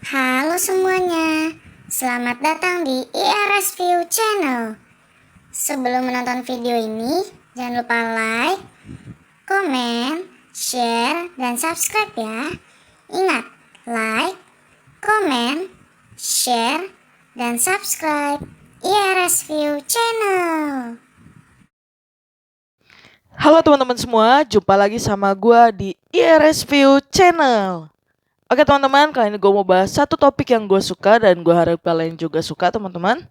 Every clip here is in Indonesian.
Halo semuanya, selamat datang di IRS View Channel. Sebelum menonton video ini, jangan lupa like, komen, share, dan subscribe ya. Ingat, like, komen, share, dan subscribe IRS View Channel. Halo teman-teman semua, jumpa lagi sama gua di IRS View Channel. Oke teman-teman, kali ini gue mau bahas satu topik yang gue suka dan gue harap kalian juga suka teman-teman.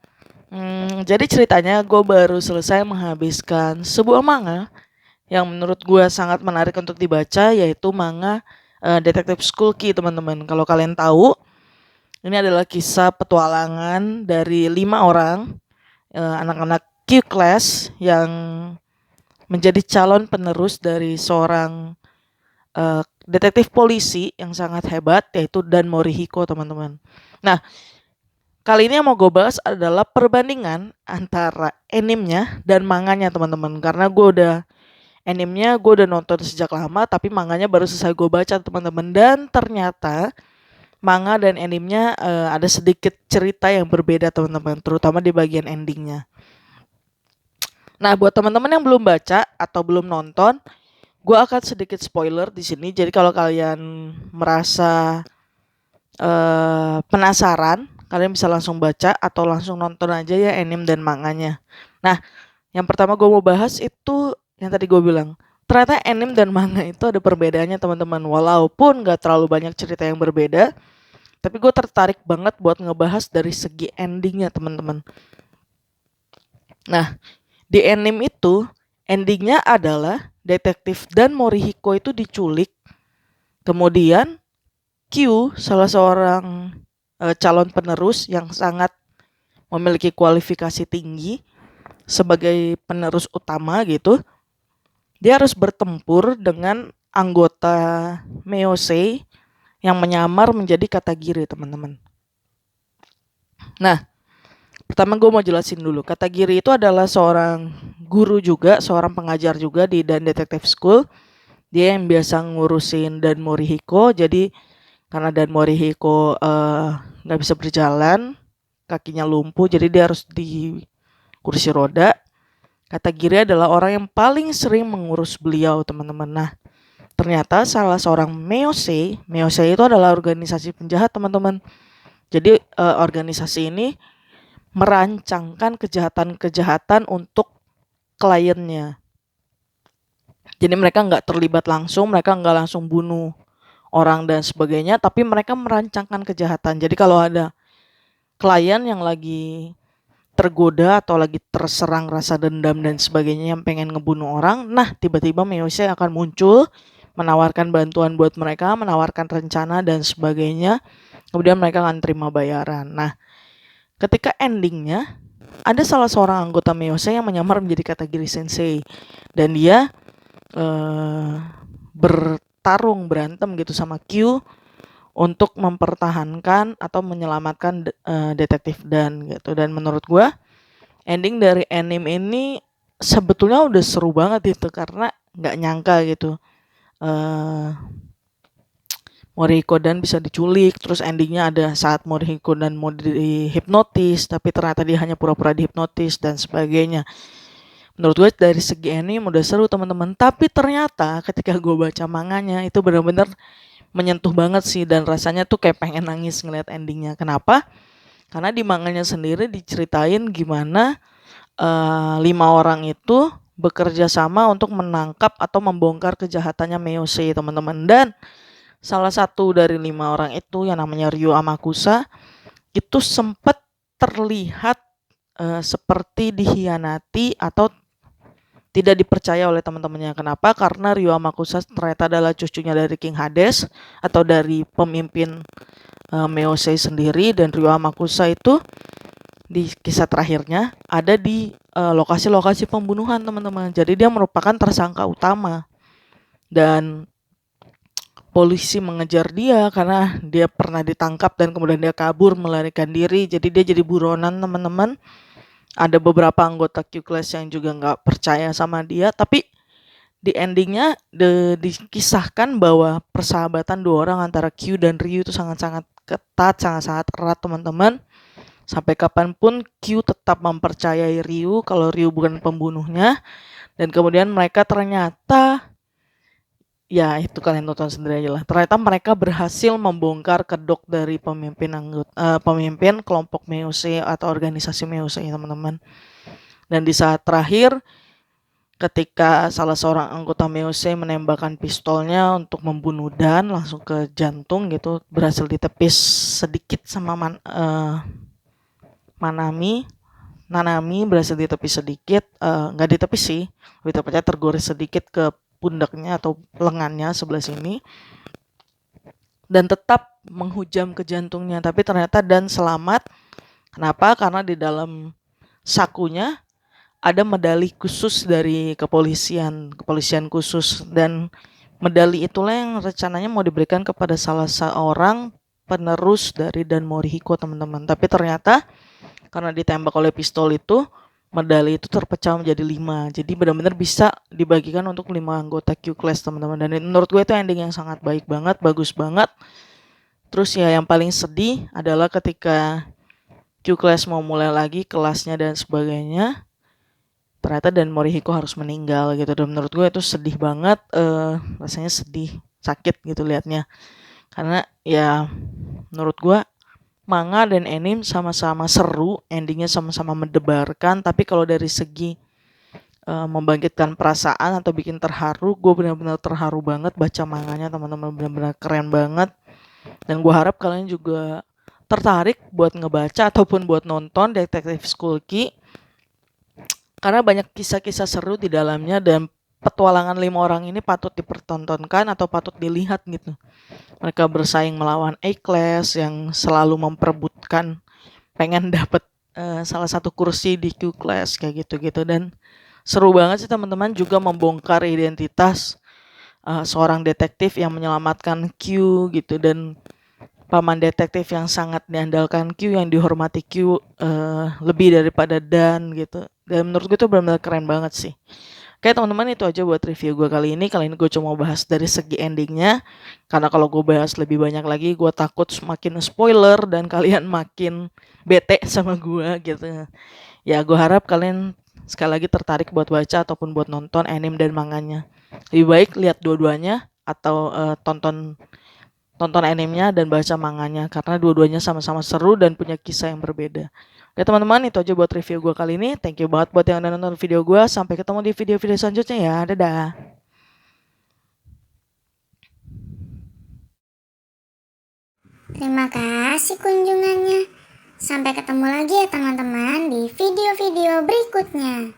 Jadi ceritanya gue baru selesai menghabiskan sebuah manga yang menurut gue sangat menarik untuk dibaca, yaitu manga Detective School Key teman-teman. Kalau kalian tahu, ini adalah kisah petualangan dari 5 orang anak-anak Q-Class yang menjadi calon penerus dari seorang detektif polisi yang sangat hebat, yaitu Dan Morihiko teman-teman. Nah, kali ini yang mau gue bahas adalah perbandingan antara animenya dan manganya teman-teman. Karena animenya gue udah nonton sejak lama, tapi manganya baru selesai gue baca teman-teman. Dan ternyata manga dan animenya ada sedikit cerita yang berbeda teman-teman, terutama di bagian endingnya. Nah, buat teman-teman yang belum baca atau belum nonton, gue akan sedikit spoiler di sini. Jadi kalau kalian merasa penasaran, kalian bisa langsung baca atau langsung nonton aja ya anime dan manganya. Nah, yang pertama gue mau bahas itu yang tadi gue bilang. Ternyata anime dan manga itu ada perbedaannya teman-teman. Walaupun gak terlalu banyak cerita yang berbeda, tapi gue tertarik banget buat ngebahas dari segi endingnya teman-teman. Nah, di anime itu endingnya adalah detektif Dan Morihiko itu diculik. Kemudian Q, salah seorang calon penerus yang sangat memiliki kualifikasi tinggi sebagai penerus utama gitu, dia harus bertempur dengan anggota Meosei yang menyamar menjadi Katagiri teman-teman. Nah, pertama gue mau jelasin dulu. Katagiri itu adalah seorang guru juga, seorang pengajar juga di Dan Detective School. Dia yang biasa ngurusin Dan Morihiko. Jadi karena Dan Morihiko nggak bisa berjalan, kakinya lumpuh, jadi dia harus di kursi roda. Katagiri adalah orang yang paling sering mengurus beliau teman-teman. Nah, ternyata salah seorang Meosei itu adalah organisasi penjahat teman-teman. Jadi organisasi ini merancangkan kejahatan-kejahatan untuk kliennya. Jadi mereka nggak terlibat langsung, mereka nggak langsung bunuh orang dan sebagainya, tapi mereka merancangkan kejahatan. Jadi kalau ada klien yang lagi tergoda atau lagi terserang rasa dendam dan sebagainya yang pengen ngebunuh orang, nah tiba-tiba Meosei akan muncul, menawarkan bantuan buat mereka, menawarkan rencana dan sebagainya. Kemudian mereka akan terima bayaran. Nah, ketika endingnya ada salah seorang anggota Meosei yang menyamar menjadi Katagiri Sensei dan dia berantem gitu sama Q untuk mempertahankan atau menyelamatkan detektif Dan gitu. Dan menurut gue ending dari anime ini sebetulnya udah seru banget itu, karena nggak nyangka gitu Morihiko Dan bisa diculik, terus endingnya ada saat Morihiko Dan mau dihipnotis tapi ternyata dia hanya pura-pura dihipnotis dan sebagainya. Menurut gue dari segi anime udah seru teman-teman, tapi ternyata ketika gue baca manganya itu benar-benar menyentuh banget sih, dan rasanya tuh kayak pengen nangis ngeliat endingnya. Kenapa? Karena di manganya sendiri diceritain gimana 5 orang itu bekerja sama untuk menangkap atau membongkar kejahatannya Meosei teman-teman. Dan salah satu dari 5 orang itu yang namanya Ryo Amakusa itu sempat terlihat seperti dihianati atau tidak dipercaya oleh teman-temannya. Kenapa? Karena Ryo Amakusa ternyata adalah cucunya dari King Hades atau dari pemimpin Meosei sendiri. Dan Ryo Amakusa itu di kisah terakhirnya ada di lokasi-lokasi pembunuhan teman-teman. Jadi dia merupakan tersangka utama dan polisi mengejar dia karena dia pernah ditangkap dan kemudian dia kabur melarikan diri. Jadi dia jadi buronan teman-teman. Ada beberapa anggota Q-Class yang juga nggak percaya sama dia, tapi di endingnya dikisahkan bahwa persahabatan 2 orang antara Q dan Ryu itu sangat-sangat ketat, sangat-sangat erat teman-teman. Sampai kapanpun Q tetap mempercayai Ryu kalau Ryu bukan pembunuhnya. Dan kemudian mereka ternyata, ya itu kalian tonton sendiri aja lah. Ternyata mereka berhasil membongkar kedok dari pemimpin kelompok Meuse atau organisasi Meuse ya teman-teman. Dan di saat terakhir, ketika salah seorang anggota Meuse menembakkan pistolnya untuk membunuh Dan langsung ke jantung gitu, berhasil ditepis sedikit sama Nanami berhasil ditepis sedikit, nggak ditepis sih, lebih tepatnya tergores sedikit ke pundaknya atau lengannya sebelah sini, dan tetap menghujam ke jantungnya. Tapi ternyata Dan selamat. Kenapa? Karena di dalam sakunya ada medali khusus dari kepolisian khusus, dan medali itulah yang rencananya mau diberikan kepada salah seorang penerus dari Dan Morihiko teman-teman. Tapi ternyata karena ditembak oleh pistol itu, medali itu terpecah menjadi 5. Jadi benar-benar bisa dibagikan untuk 5 anggota Q-Class teman-teman. Dan menurut gue itu ending yang sangat baik banget, bagus banget. Terus ya yang paling sedih adalah ketika Q-Class mau mulai lagi kelasnya dan sebagainya, ternyata Dan Morihiko harus meninggal gitu. Dan menurut gue itu sedih banget, rasanya sedih, sakit gitu liatnya. Karena ya menurut gue manga dan anime sama-sama seru, endingnya sama-sama mendebarkan, tapi kalau dari segi membangkitkan perasaan atau bikin terharu, gue benar-benar terharu banget baca manganya teman-teman, benar-benar keren banget. Dan gue harap kalian juga tertarik buat ngebaca ataupun buat nonton Detective School Key, karena banyak kisah-kisah seru di dalamnya dan petualangan 5 orang ini patut dipertontonkan atau patut dilihat gitu. Mereka bersaing melawan A-Class yang selalu memperebutkan pengen dapat salah satu kursi di Q-Class kayak gitu-gitu. Dan seru banget sih teman-teman, juga membongkar identitas seorang detektif yang menyelamatkan Q gitu, dan paman detektif yang sangat diandalkan Q, yang dihormati Q lebih daripada Dan gitu. Dan menurut gue itu benar-benar keren banget sih. Oke teman-teman, itu aja buat review gue kali ini. Kali ini gue cuma bahas dari segi endingnya, karena kalau gue bahas lebih banyak lagi gue takut semakin spoiler dan kalian makin bete sama gue gitu. Ya gue harap kalian sekali lagi tertarik buat baca ataupun buat nonton anime dan manganya. Lebih baik lihat dua-duanya atau tonton animenya dan baca manganya, karena dua-duanya sama-sama seru dan punya kisah yang berbeda. Oke teman-teman, itu aja buat review gue kali ini. Thank you banget buat yang udah nonton video gue. Sampai ketemu di video-video selanjutnya ya. Dadah. Terima kasih kunjungannya. Sampai ketemu lagi ya teman-teman di video-video berikutnya.